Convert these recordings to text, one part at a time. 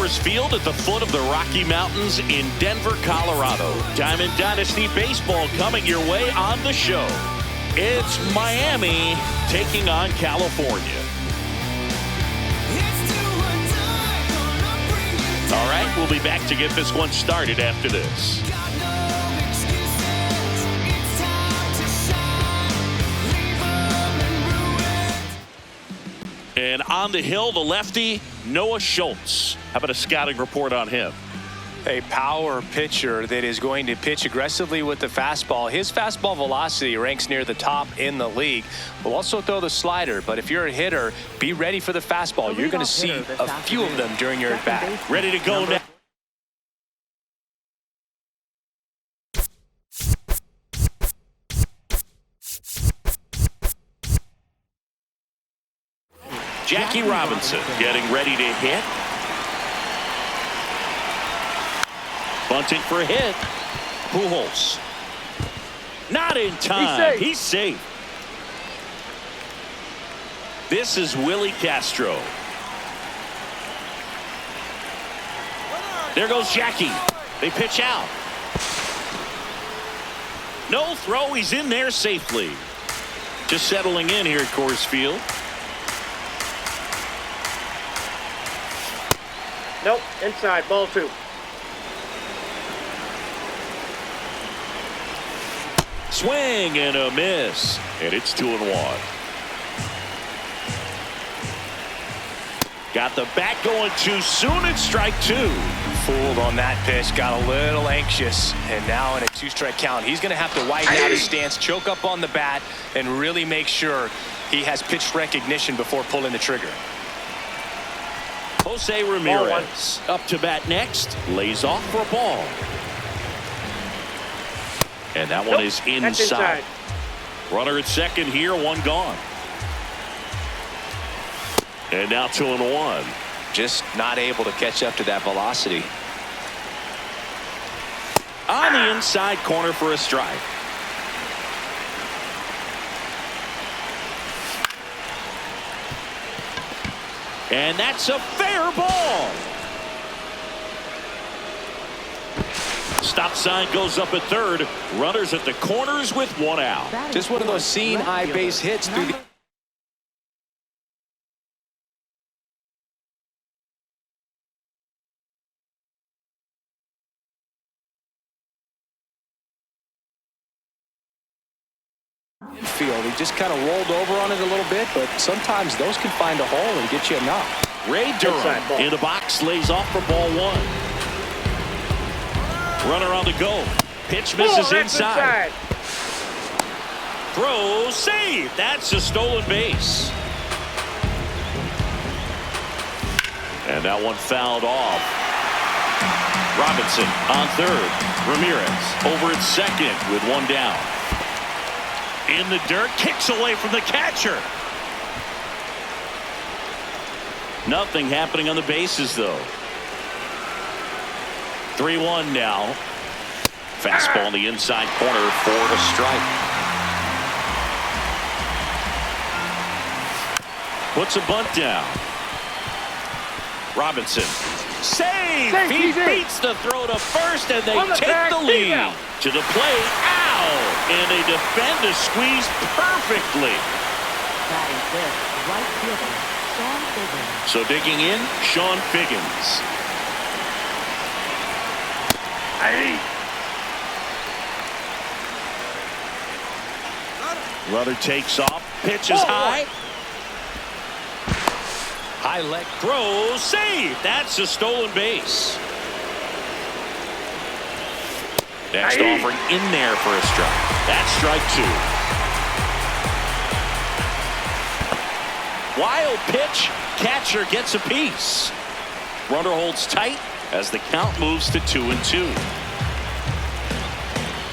Coors Field at the foot of the Rocky Mountains in Denver, Colorado. Diamond Dynasty Baseball coming your way on the show. It's Miami taking on California. All right, we'll be back to get this one started after this. And on the hill, the lefty, Noah Schultz. How about a scouting report on him? A power pitcher that is going to pitch aggressively with the fastball. His fastball velocity ranks near the top in the league. Will also throw the slider, but if you're a hitter, be ready for the fastball. You're going to see a few of them during your at-bat. Ready to go now. Jackie Robinson getting ready to hit. Bunting for a hit. Pujols. Not in time. He's safe. This is Willie Castro. There goes Jackie. They pitch out. No throw. He's in there safely. Just settling in here at Coors Field. Nope, inside, ball 2. Swing and a miss, and it's 2-1. Got the bat going too soon at strike 2. Fooled on that pitch, got a little anxious, and now in a 2-strike count, he's going to have to widen out his stance, choke up on the bat, and really make sure he has pitch recognition before pulling the trigger. Jose Ramirez up to bat next, lays off for a ball. And that one is inside. Runner at second here, one gone. And now 2-1. Just not able to catch up to that velocity. On the inside corner for a strike. And that's a fair ball. Stop sign goes up at third. Runners at the corners with one out. Just one of those seeing eye base hits through the infield. He just kind of rolled over on it a little bit, but sometimes those can find a hole and get you a knock. Ray Durham in the box, lays off for ball 1. Runner on the go. Pitch misses inside. Throw, save. That's a stolen base. And that one fouled off. Robinson on third. Ramirez over at second with one down. In the dirt, kicks away from the catcher. Nothing happening on the bases, though. 3-1 now. Fastball in the inside corner for a strike. Puts a bunt down. Robinson. Save! He beats the throw to first, and they take the lead. To the plate. Ow! And they defend the squeeze perfectly. Right fielder, Sean Figgins. So digging in, Sean Figgins. Runner takes off, pitches high. High leg throw, save. That's a stolen base. Next offering in there for a strike. That's strike 2. Wild pitch, catcher gets a piece. Runner holds tight as the count moves to 2-2.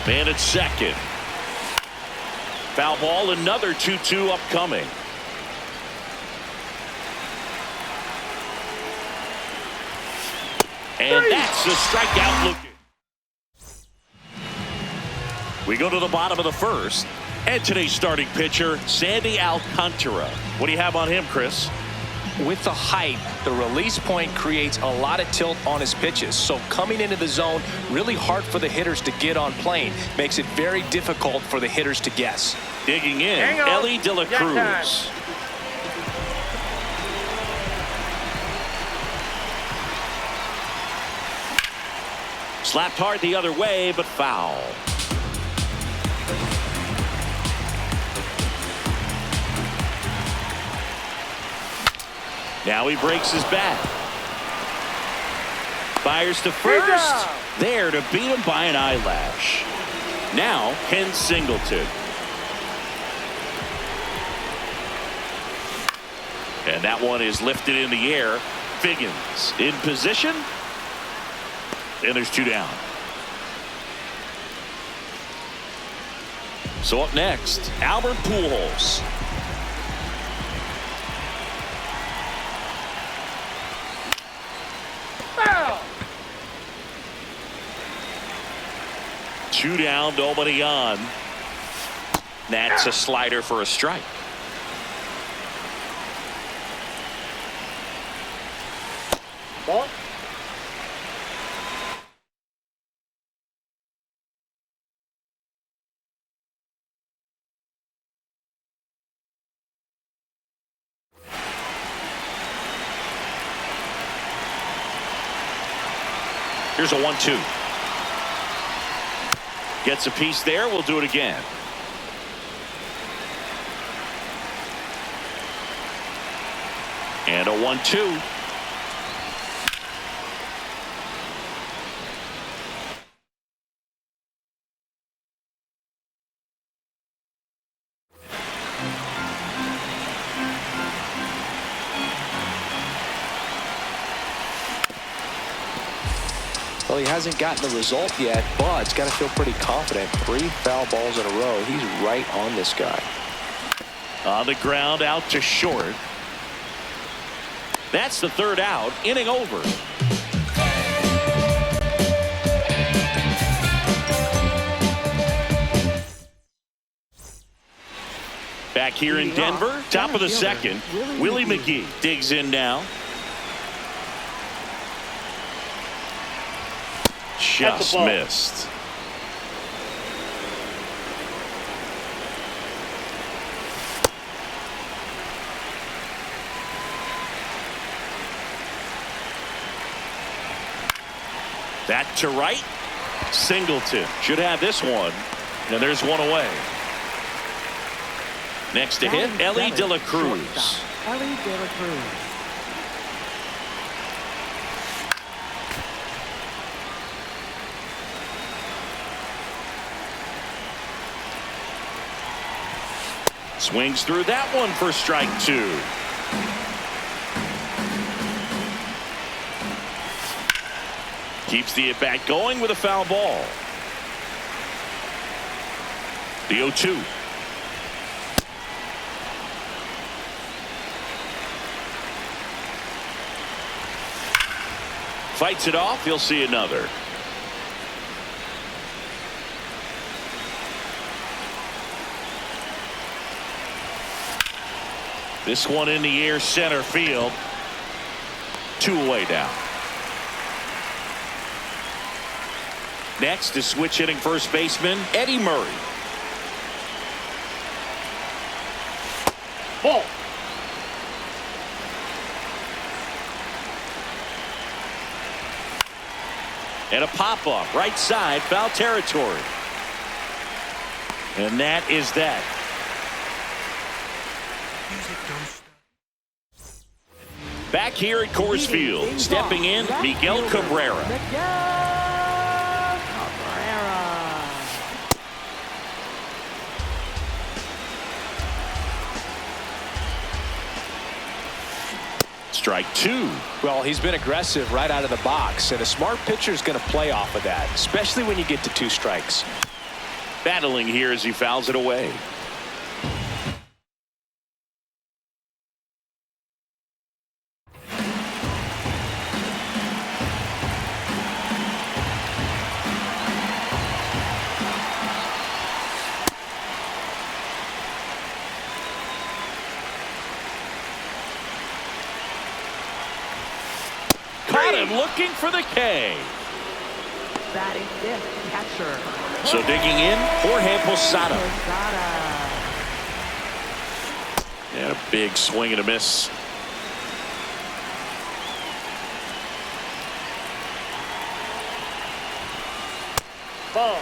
Man at second. Foul ball, another 2-2 upcoming. And that's the strikeout looking. We go to the bottom of the first. And today's starting pitcher, Sandy Alcantara. What do you have on him, Chris? with the height, the release point creates a lot of tilt on his pitches. So coming into the zone, really hard for the hitters to get on plane. Makes it very difficult for the hitters to guess. Digging in, Hang on. Ellie De La Got time. Cruz. Slapped hard the other way, but foul. Now he breaks his bat. Fires to first. There to beat him by an eyelash. Now Ken Singleton. And that one is lifted in the air. Figgins in position. And there's 2 down. So up next, Albert Pujols. Foul. 2 down, nobody on. That's a slider for a strike. Ball. Here's a 1-2. Gets a piece there. We'll do it again. And a 1-2. Well, he hasn't gotten the result yet, but he's got to feel pretty confident. 3 foul balls in a row. He's right on this guy. On the ground, out to short. That's the 3rd out. Inning over. Back here in Denver, top of the 2nd. Willie McGee digs in now. Just missed. That to right. Singleton should have this one. And there's one away. Next to hit, Ellie De La Cruz. Ellie De La Cruz. Swings through that one for strike 2. Keeps the at-bat going with a foul ball. The 0-2. Fights it off. He'll see another. This one in the air, center field. 2 away now. Next is switch hitting first baseman Eddie Murray. Ball. And a pop-off right side, foul territory. And that is that. Back here at Coors Field, stepping in, Miguel Cabrera. Miguel Cabrera. Strike 2. Well, he's been aggressive right out of the box, and a smart pitcher is going to play off of that, especially when you get to 2 strikes. Battling here as he fouls it away. And looking for the K. Batting fifth, catcher. So digging in, Jorge Posada. Posada. And a big swing and a miss. Ball.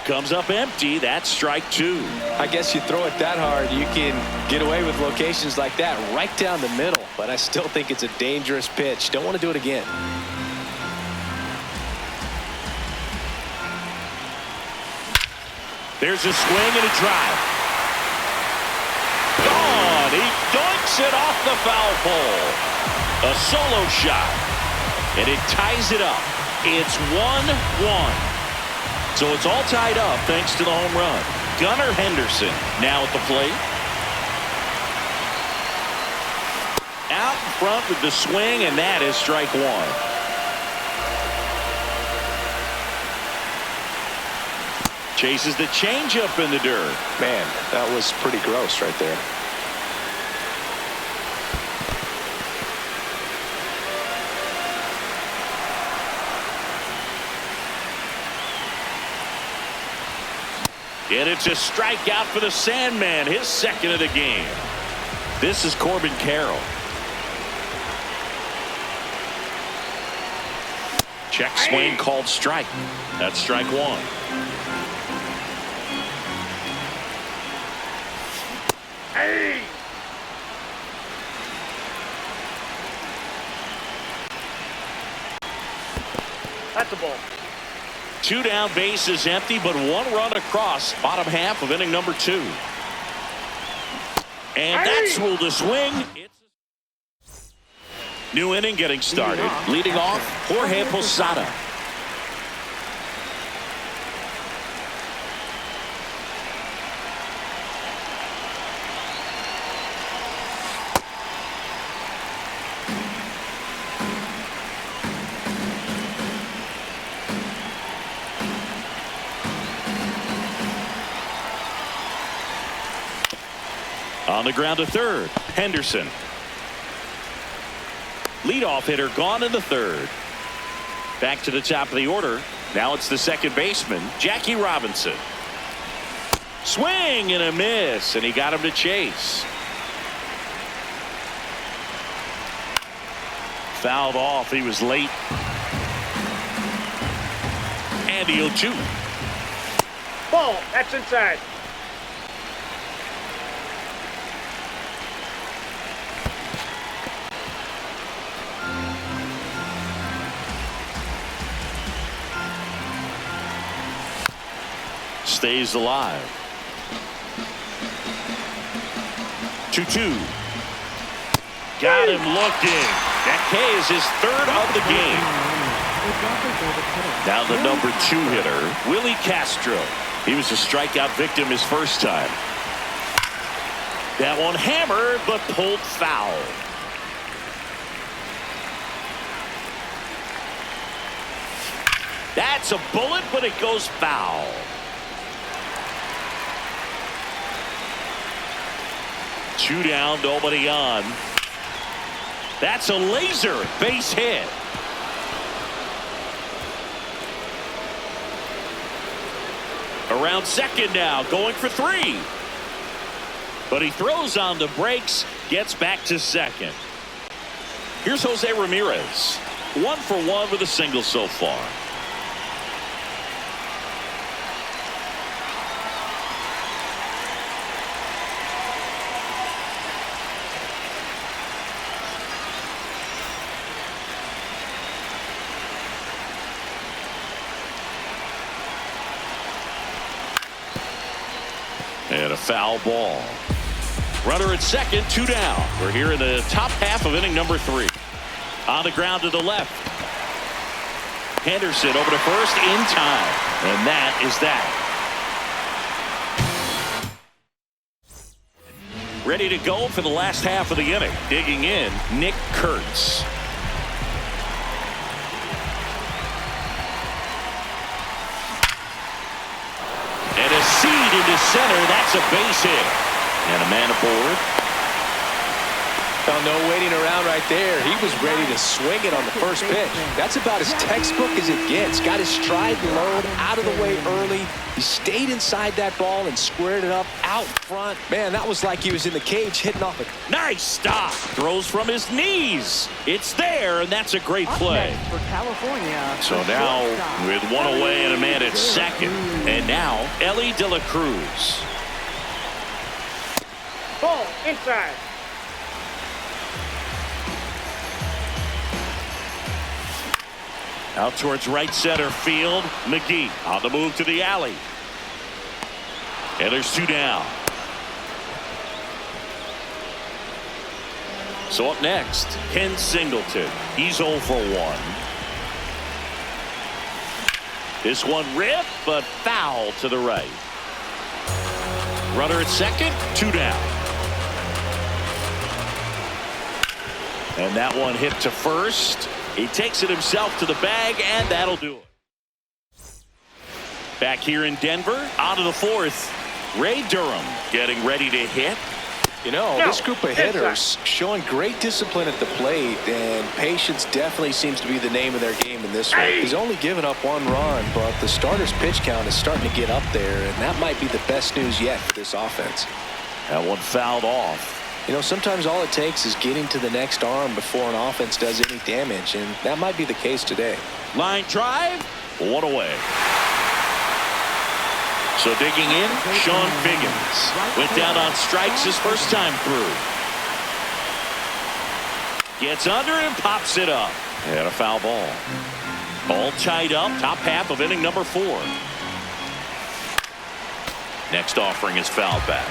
Comes up empty. That's strike two. I guess you throw it that hard, you can get away with locations like that right down the middle. But I still think it's a dangerous pitch. Don't want to do it again. There's a swing and a drive. Gone. He doinks it off the foul pole. A solo shot. And it ties it up. It's 1-1. So it's all tied up thanks to the home run. Gunnar Henderson now at the plate. Out in front with the swing, and that is strike one. Chases the changeup in the dirt. Man, that was pretty gross right there. And it's a strikeout for the Sandman, his second of the game. This is Corbin Carroll. Check swing called strike. That's strike one. Hey! That's a ball. Two down, bases empty, but one run across. Bottom half of inning number two. And that's ruled a swing. New inning getting started. Leading off, Jorge Posada. On the ground to third, Henderson. Leadoff hitter gone in the third. Back to the top of the order. Now it's the second baseman, Jackie Robinson. Swing and a miss, and he got him to chase. Fouled off. He was late. And he'll shoot. Ball. That's inside. Stays alive. 2-2. Got him looking. That K is his third of the game. Now the number 2 hitter, Willie Castro. He was a strikeout victim his first time. That one hammered but pulled foul. That's a bullet, but it goes foul. Two down, nobody on. That's a laser base hit. Around second now, going for 3. But he throws on the brakes, gets back to second. Here's Jose Ramirez. 1 for 1 with a single so far. And a foul ball. Runner at second, 2 down. We're here in the top half of inning number 3. On the ground to the left. Henderson over to first in time. And that is that. Ready to go for the last half of the inning. Digging in, Nick Kurtz. And a seed into center. That's a base hit. And a man aboard. Well, no waiting around right there. He was ready to swing it on the first pitch. That's about as textbook as it gets. Got his stride low out of the way early. He stayed inside that ball and squared it up out front. Man, that was like he was in the cage hitting off it. Nice stop. Throws from his knees. It's there, and that's a great play. For California. So now with one away and a man at second. And now Ellie De La Cruz. Ball inside. Out towards right center field. McGee on the move to the alley. And there's 2 down. So up next, Ken Singleton. He's 0 for 1. This one ripped, but foul to the right. Runner at second, 2 down. And that one hit to first. He takes it himself to the bag, and that'll do it. Back here in Denver, on to the 4th. Ray Durham getting ready to hit. You know, this group of hitters showing great discipline at the plate, and patience definitely seems to be the name of their game in this one. He's only given up 1 run, but the starter's pitch count is starting to get up there, and that might be the best news yet for this offense. That one fouled off. You know, sometimes all it takes is getting to the next arm before an offense does any damage, and that might be the case today. Line drive, 1 away. So digging in, Sean Figgins. Went down on strikes his first time through. Gets under and pops it up. And a foul ball. All tied up, top half of inning number 4. Next offering is fouled back.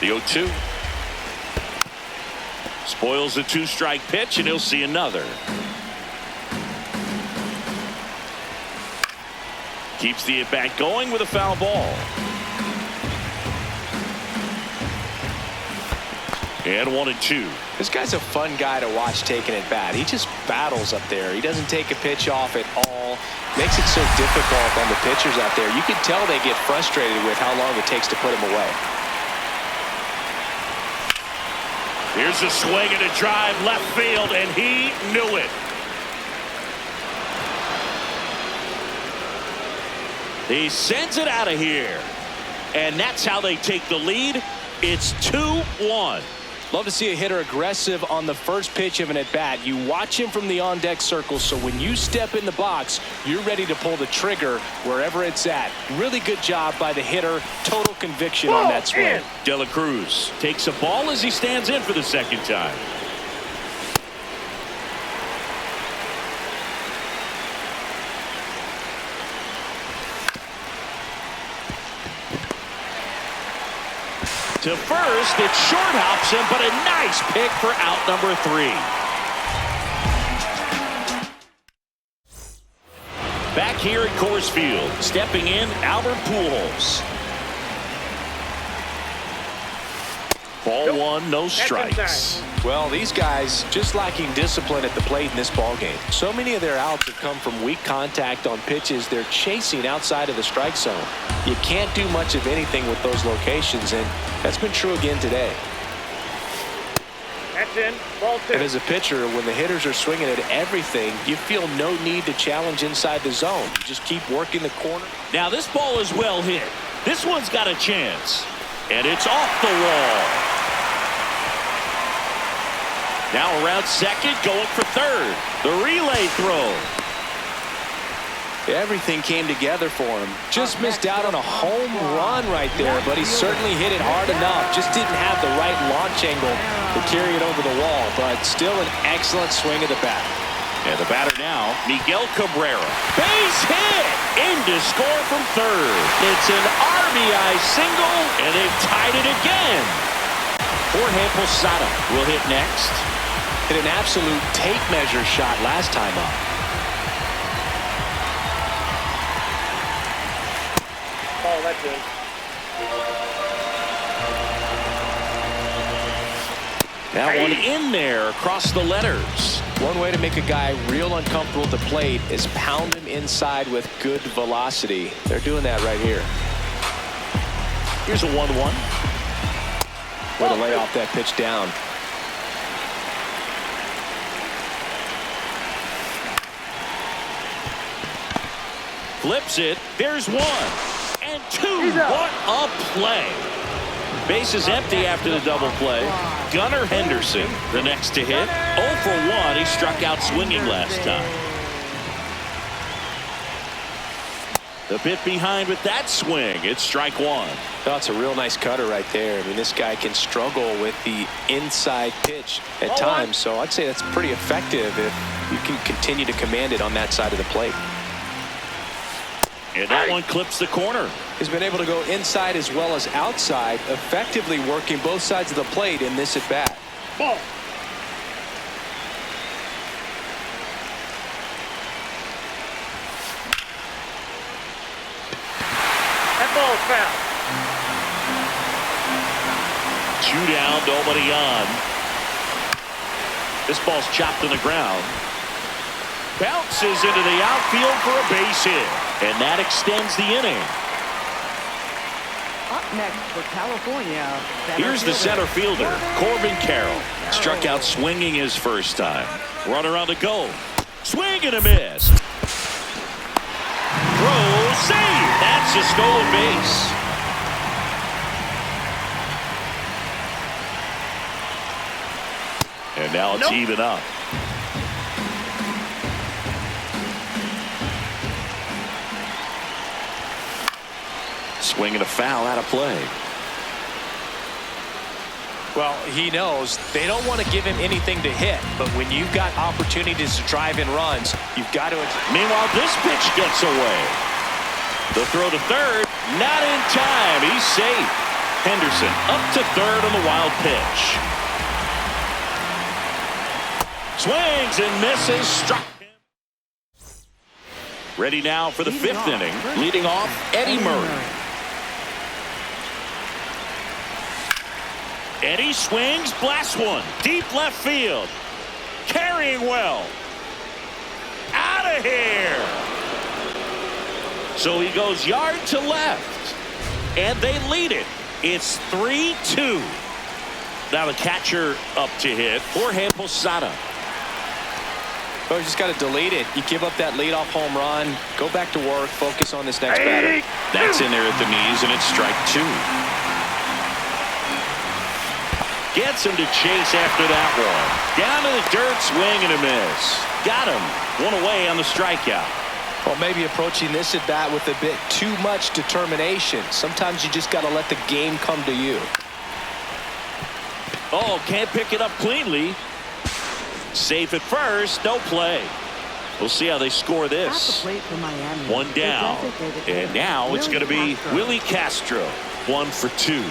The 0-2. Spoils the 2-strike pitch, and he'll see another. Keeps the at-bat going with a foul ball. And 1-2. This guy's a fun guy to watch taking at bat. He just battles up there. He doesn't take a pitch off at all. Makes it so difficult on the pitchers out there. You can tell they get frustrated with how long it takes to put him away. Here's a swing and a drive left field, and he knew it. He sends it out of here. And that's how they take the lead. It's 2-1. Love to see a hitter aggressive on the first pitch of an at-bat. You watch him from the on-deck circle, so when you step in the box, you're ready to pull the trigger wherever it's at. Really good job by the hitter. Total conviction on that swing. De La Cruz takes a ball as he stands in for the second time. To first, it short hops him, but a nice pick for out number 3. Back here at Coors Field, stepping in, Albert Pujols. Ball 1, no strikes. Well, these guys just lacking discipline at the plate in this ballgame. So many of their outs have come from weak contact on pitches they're chasing outside of the strike zone. You can't do much of anything with those locations, and that's been true again today. That's in. Ball 2. And as a pitcher, when the hitters are swinging at everything, you feel no need to challenge inside the zone. You just keep working the corner. Now this ball is well hit. This one's got a chance. And it's off the wall. Now around second, going for third. The relay throw. Everything came together for him. Just missed out on a home run right there, but he certainly hit it hard enough. Just didn't have the right launch angle to carry it over the wall, but still an excellent swing of the bat. And the batter now, Miguel Cabrera. Base hit! In to score from third. It's an RBI single, and they've tied it again. Jorge Posada will hit next. Hit an absolute tape measure shot last time up. Oh, that's it. That one in there across the letters. One way to make a guy real uncomfortable at the plate is pound him inside with good velocity. They're doing that right here. Here's a 1-1. Way to lay off that pitch down. Flips it. There's 1 and 2. What a play. Base is empty after the double play. Gunnar Henderson, the next to hit. 0 for 1. He struck out swinging last time. The bit behind with that swing. It's strike 1. That's a real nice cutter right there. I mean, this guy can struggle with the inside pitch at times, so I'd say that's pretty effective if you can continue to command it on that side of the plate. And that one clips the corner. He's been able to go inside as well as outside, effectively working both sides of the plate in this at bat. Ball. That ball's foul. 2 down, nobody on. This ball's chopped to the ground. Bounces into the outfield for a base hit. And that extends the inning. Up next for California. Here's the center fielder, Corbin Carroll. Struck out swinging his first time. Runner on the go. Swing and a miss. Throw, save. That's a stolen base. And now it's even up. Swing and a foul out of play. Well, he knows they don't want to give him anything to hit, but when you've got opportunities to drive in runs, you've got to. Meanwhile, this pitch gets away. The throw to third, not in time. He's safe. Henderson up to third on the wild pitch. Swings and misses. Struck him. Ready now for the fifth inning. Leading off, Eddie Murray. Eddie swings, blasts one. Deep left field. Carrying well. Out of here. So he goes yard to left. And they lead it. It's 3-2. Now the catcher up to hit. Jorge Posada. Oh, you just got to delete it. You give up that leadoff home run. Go back to work. Focus on this next batter. That's in there at the knees, and it's strike 2. Gets him to chase after that one. Down to the dirt, swing and a miss. Got him. 1 away on the strikeout. Well, maybe approaching this at bat with a bit too much determination. Sometimes you just got to let the game come to you. Oh, can't pick it up cleanly. Safe at first, no play. We'll see how they score this. 1 down. And now it's going to be Willie Castro. 1 for 2.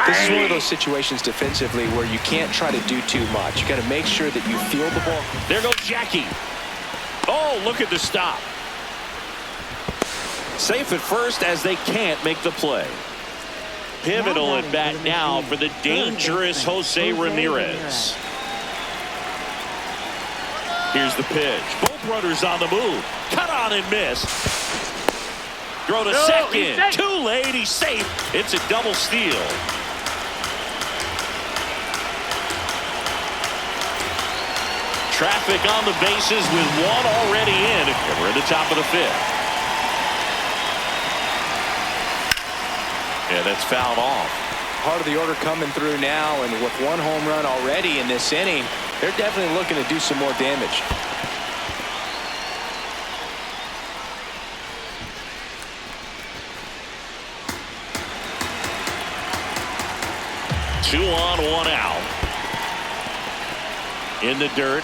This is one of those situations defensively where you can't try to do too much. You got to make sure that you feel the ball. There goes Jackie. Oh, look at the stop. Safe at first as they can't make the play. Pivotal at bat now for the dangerous Jose Ramirez. Here's the pitch. Both runners on the move. Cut on and miss. Throw to second. Too late. He's safe. It's a double steal. Traffic on the bases with 1 already in. And we're at the top of the 5th. Yeah, that's fouled off. Part of the order coming through now, and with 1 home run already in this inning, they're definitely looking to do some more damage. Two on, 1 out. In the dirt.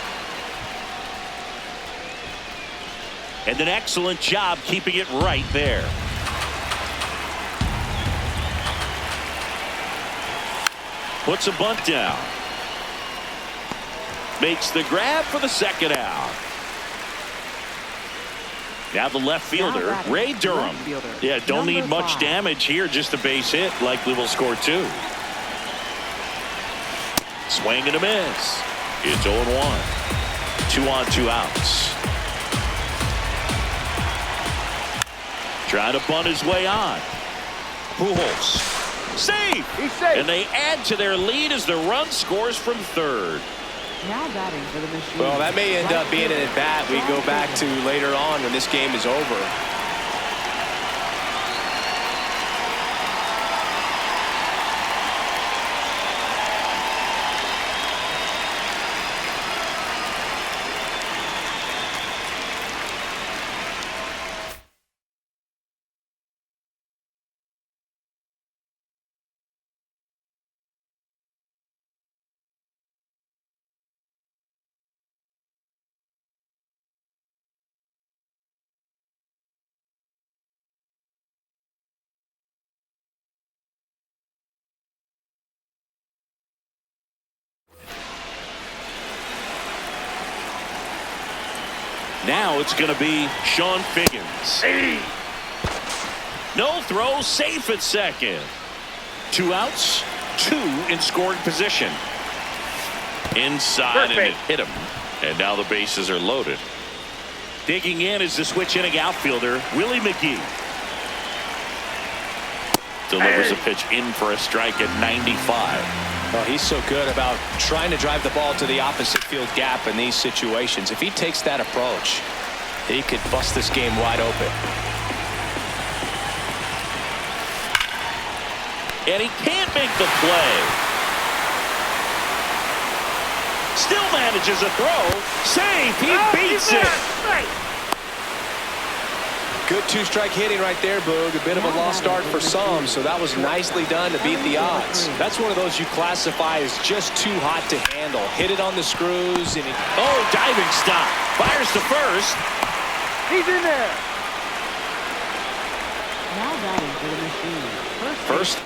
And an excellent job keeping it right there. Puts a bunt down. Makes the grab for the second out. Now the left fielder, Ray Durham. Yeah, don't need much damage here, just a base hit. Likely will score 2. Swing and a miss. It's 0-1. 2 on, 2 outs. Trying to bunt his way on. Pujols. Safe! He's safe. And they add to their lead as the run scores from third. Now batting for the machine. Well, that may end up being an at-bat we go back to later on when this game is over. Now it's going to be Sean Figgins. No throw, safe at second. 2 outs, 2 in scoring position. Inside, and it hit him. And now the bases are loaded. Digging in is the switch inning outfielder, Willie McGee. Delivers a pitch in for a strike at 95. Well, he's so good about trying to drive the ball to the opposite field gap in these situations. If he takes that approach, he could bust this game wide open. And he can't make the play. Still manages a throw. Safe. He beats it. Good 2-strike hitting right there, Boog. A bit of a lost start for some, so that was nicely done to beat the odds. That's one of those you classify as just too hot to handle. Hit it on the screws, and diving stop. Fires to first. He's in there. Now batting for the machine. first